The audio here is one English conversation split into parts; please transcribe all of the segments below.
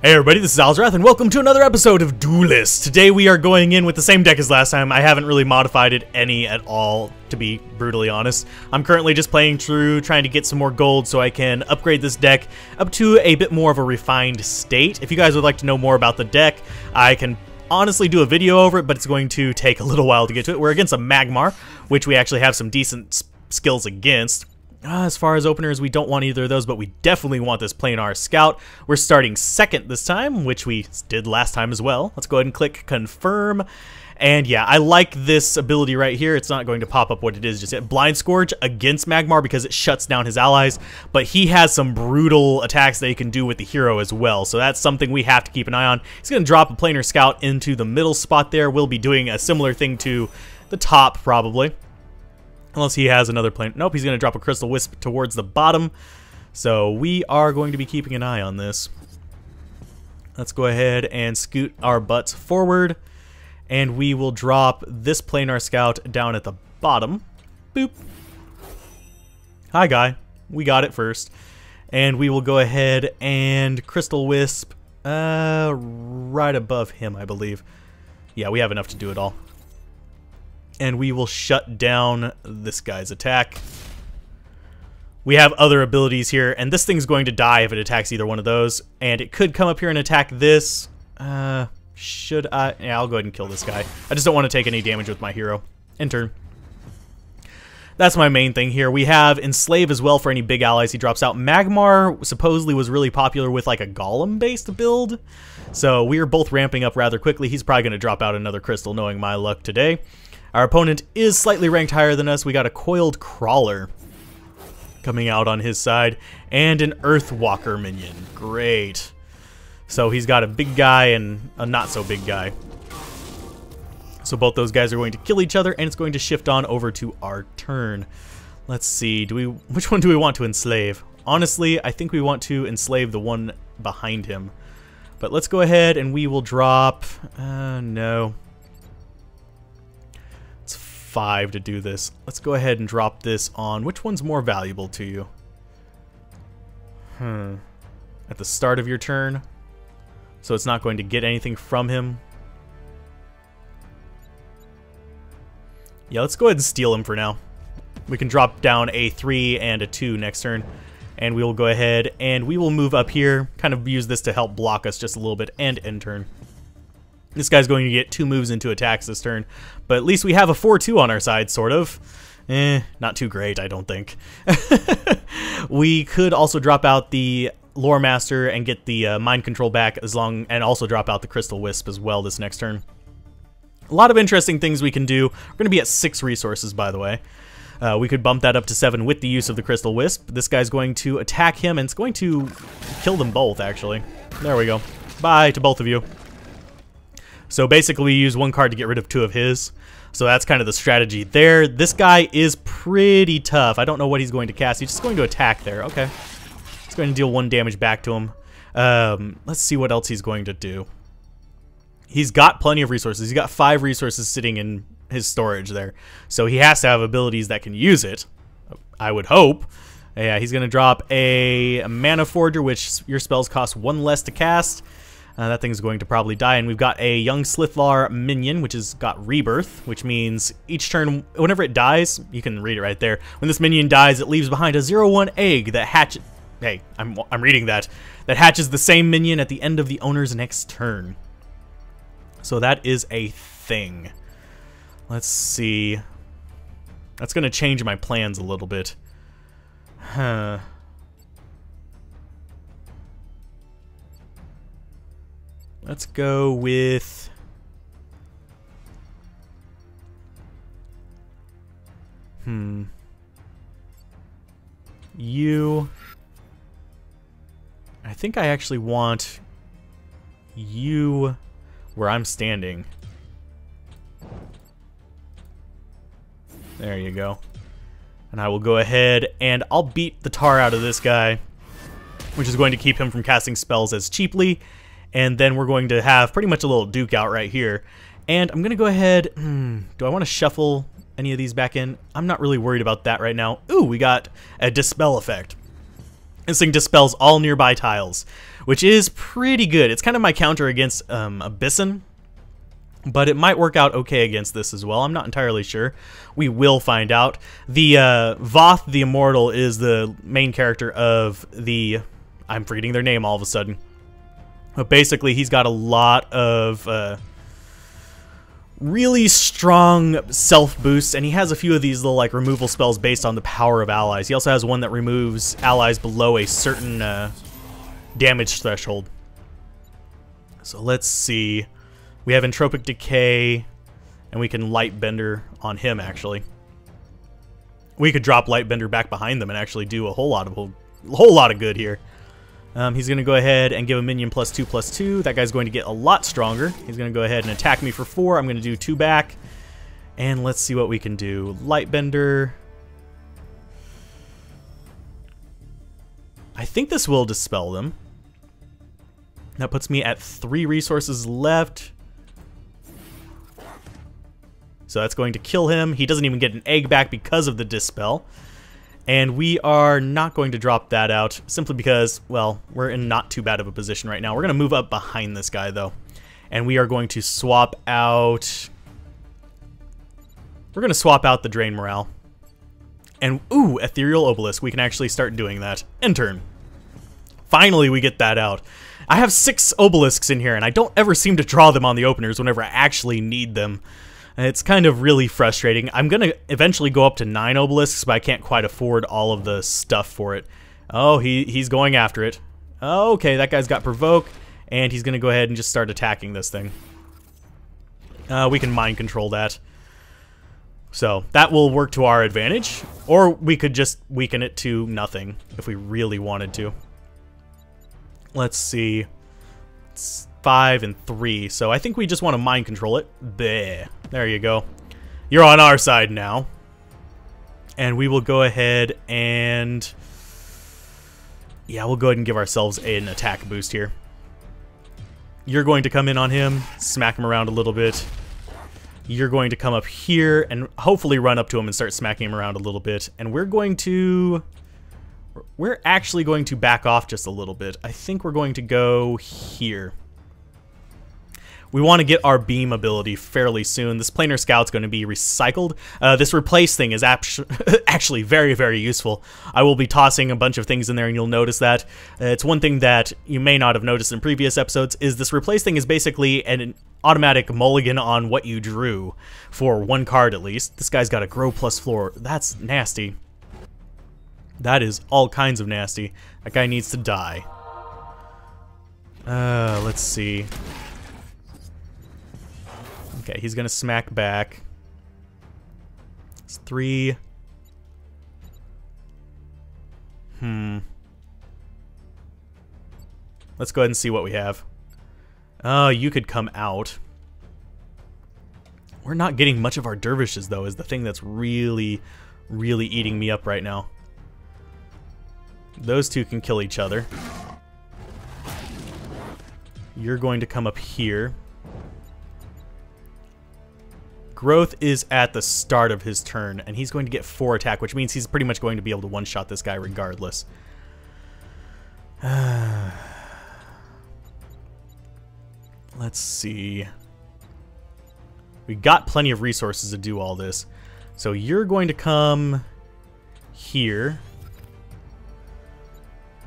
Hey everybody, this is Alzorath, and welcome to another episode of Duelyst. Today we are going in with the same deck as last time. I haven't really modified it any at all, to be brutally honest. I'm currently just playing through, trying to get some more gold so I can upgrade this deck up to a bit more of a refined state. If you guys would like to know more about the deck, I can honestly do a video over it, but it's going to take a little while to get to it. We're against a Magmar, which we actually have some decent skills against. As far as openers, we don't want either of those, but we definitely want this Planar Scout. We're starting second this time, which we did last time as well. Let's go ahead and click confirm. And yeah, I like this ability right here. It's not going to pop up what it is just yet. Blind Scourge against Magmar because it shuts down his allies, but he has some brutal attacks that he can do with the hero as well. So that's something we have to keep an eye on. He's going to drop a Planar Scout into the middle spot there. We'll be doing a similar thing to the top probably. Unless he has another plane. Nope, he's going to drop a Crystal Wisp towards the bottom. So we are going to be keeping an eye on this. Let's go ahead and scoot our butts forward. And we will drop this Planar Scout down at the bottom. Boop. Hi, guy. We got it first. And we will go ahead and Crystal Wisp right above him, I believe. Yeah, we have enough to do it all. And we will shut down this guy's attack. We have other abilities here, and this thing's going to die if it attacks either one of those. And it could come up here and attack this. Should I? Yeah, I'll go ahead and kill this guy. I just don't want to take any damage with my hero. End turn. That's my main thing here. We have Enslave as well for any big allies he drops out. Magmar supposedly was really popular with like a Golem-based build. So we are both ramping up rather quickly. He's probably going to drop out another crystal, knowing my luck today. Our opponent is slightly ranked higher than us. We got a Coiled Crawler coming out on his side, and an Earthwalker minion. Great. So he's got a big guy and a not-so-big guy. So both those guys are going to kill each other, and it's going to shift on over to our turn. Let's see. Which one do we want to enslave? Honestly, I think we want to enslave the one behind him. But let's go ahead and we will drop... no. 5 to do this. Let's go ahead and drop this on. Which one's more valuable to you? At the start of your turn. So it's not going to get anything from him. Yeah, let's go ahead and steal him for now. We can drop down a 3 and a 2 next turn. And we will go ahead and we will move up here. Kind of use this to help block us just a little bit and end turn. This guy's going to get 2 moves into attacks this turn, but at least we have a 4-2 on our side, sort of. Not too great, I don't think. We could also drop out the Lore Master and get the Mind Control back and also drop out the Crystal Wisp as well this next turn. A lot of interesting things we can do. We're going to be at 6 resources, by the way. We could bump that up to 7 with the use of the Crystal Wisp. This guy's going to attack him, and it's going to kill them both, actually. There we go. Bye to both of you. So basically we use 1 card to get rid of 2 of his. So that's kind of the strategy there. This guy is pretty tough. I don't know what he's going to cast. He's just going to attack there. Okay. He's going to deal 1 damage back to him. Let's see what else he's going to do. He's got plenty of resources. He's got 5 resources sitting in his storage there. So he has to have abilities that can use it, I would hope. Yeah, he's going to drop a Mana Forger, which your spells cost 1 less to cast. That thing's going to probably die, and we've got a Young Slithlar minion, which has got Rebirth, which means each turn, whenever it dies, you can read it right there. When this minion dies, it leaves behind a 0/1 egg that hatches... Hey, I'm reading that. That hatches the same minion at the end of the owner's next turn. So that is a thing. Let's see. That's going to change my plans a little bit. Huh. Let's go with... You... I think I actually want you where I'm standing. There you go. And I will go ahead and I'll beat the tar out of this guy, which is going to keep him from casting spells as cheaply. And then we're going to have pretty much a little duke out right here. And I'm going to go ahead... do I want to shuffle any of these back in? I'm not really worried about that right now. Ooh, we got a Dispel effect. This thing dispels all nearby tiles, which is pretty good. It's kind of my counter against Abyssian, but it might work out okay against this as well. I'm not entirely sure. We will find out. The Voth the Immortal is the main character of the... I'm forgetting their name all of a sudden. But basically, he's got a lot of really strong self boosts, and he has a few of these little like removal spells based on the power of allies. He also has one that removes allies below a certain damage threshold. So let's see. We have Entropic Decay, and we can Lightbender on him, actually. We could drop Lightbender back behind them and actually do a whole lot of good here. He's going to go ahead and give a minion +2/+2. That guy's going to get a lot stronger. He's going to go ahead and attack me for 4. I'm going to do 2 back. And let's see what we can do. Lightbender. I think this will dispel them. That puts me at 3 resources left. So that's going to kill him. He doesn't even get an egg back because of the dispel. And we are not going to drop that out simply because, well, we're in not too bad of a position right now. We're going to move up behind this guy, though. And we are going to swap out... We're going to swap out the Drain Morale. And, ooh, Ethereal Obelisk. We can actually start doing that. End turn. Finally, we get that out. I have 6 obelisks in here, and I don't ever seem to draw them on the openers whenever I actually need them. It's kind of really frustrating. I'm going to eventually go up to 9 obelisks, but I can't quite afford all of the stuff for it. Oh, he's going after it. Oh, okay, that guy's got Provoke, and he's going to go ahead and just start attacking this thing. We can mind control that. So that will work to our advantage, or we could just weaken it to nothing if we really wanted to. Let's see. It's 5 and 3, so I think we just want to mind control it. Bleh. There you go. You're on our side now. And we will go ahead and... yeah, we'll go ahead and give ourselves an attack boost here. You're going to come in on him, smack him around a little bit. You're going to come up here and hopefully run up to him and start smacking him around a little bit. And we're going to... we're actually going to back off just a little bit. I think we're going to go here. We want to get our beam ability fairly soon. This planar scout's going to be recycled. This replace thing is actually very, very useful. I will be tossing a bunch of things in there, and you'll notice that. It's one thing that you may not have noticed in previous episodes, is this replace thing is basically an automatic mulligan on what you drew for 1 card at least. This guy's got a grow +4. That's nasty. That is all kinds of nasty. That guy needs to die. Let's see. Okay, he's gonna smack back. It's 3. Let's go ahead and see what we have. Oh, you could come out. We're not getting much of our dervishes, though, is the thing that's really, really eating me up right now. Those two can kill each other. You're going to come up here. Growth is at the start of his turn, and he's going to get 4 attack, which means he's pretty much going to be able to one-shot this guy regardless. Let's see. We got plenty of resources to do all this. So you're going to come here.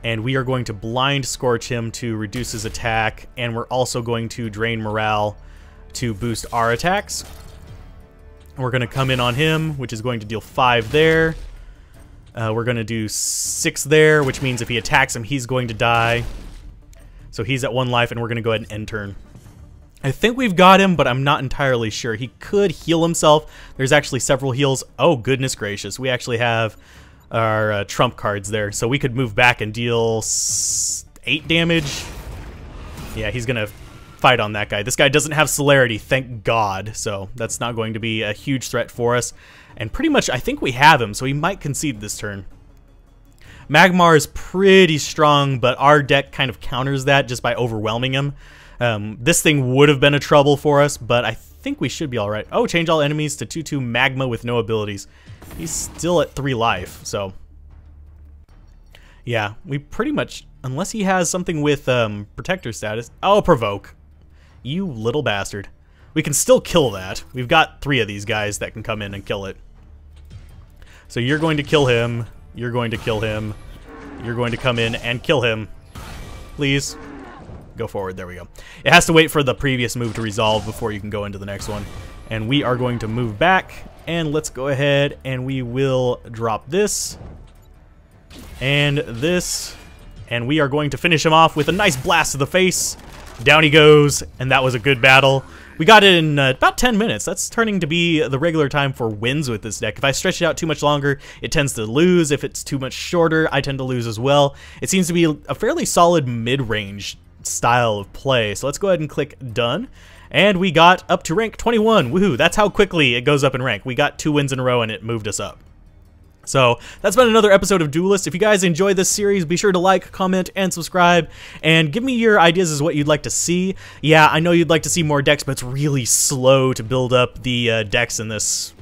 And we are going to Blind Scorch him to reduce his attack, and we're also going to Drain Morale to boost our attacks. We're going to come in on him, which is going to deal 5 there. We're going to do 6 there, which means if he attacks him, he's going to die. So he's at 1 life, and we're going to go ahead and end turn. I think we've got him, but I'm not entirely sure. He could heal himself. There's actually several heals. Oh, goodness gracious. We actually have our trump cards there. So we could move back and deal 8 damage. Yeah, he's going to fight on that guy. This guy doesn't have celerity, thank God. So that's not going to be a huge threat for us. And pretty much, I think we have him, so he might concede this turn. Magmar is pretty strong, but our deck kind of counters that just by overwhelming him. This thing would have been a trouble for us, but I think we should be alright. Oh, change all enemies to 2/2 Magma with no abilities. He's still at 3 life, so... yeah, we pretty much... unless he has something with protector status. Oh, provoke. You little bastard. We can still kill that. We've got 3 of these guys that can come in and kill it. So you're going to kill him. You're going to kill him. You're going to come in and kill him. Please. Go forward. There we go. It has to wait for the previous move to resolve before you can go into the next one. And we are going to move back. And let's go ahead and we will drop this. And this. And we are going to finish him off with a nice blast to the face. Down he goes. And that was a good battle. We got it in about 10 minutes. That's turning to be the regular time for wins with this deck. If I stretch it out too much longer, it tends to lose. If it's too much shorter, I tend to lose as well. It seems to be a fairly solid mid-range style of play. So let's go ahead and click done. And we got up to rank 21. Woohoo, that's how quickly it goes up in rank. We got 2 wins in a row and it moved us up. So that's been another episode of Duelyst. If you guys enjoyed this series, be sure to like, comment, and subscribe, and give me your ideas as what you'd like to see. Yeah, I know you'd like to see more decks, but it's really slow to build up the decks in this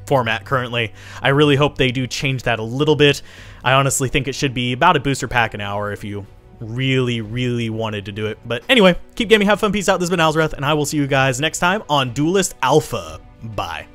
format currently. I really hope they do change that a little bit. I honestly think it should be about a booster pack an hour if you really, really wanted to do it. But anyway, keep gaming, have fun, peace out. This has been Alzorath, and I will see you guys next time on Duelyst Alpha. Bye.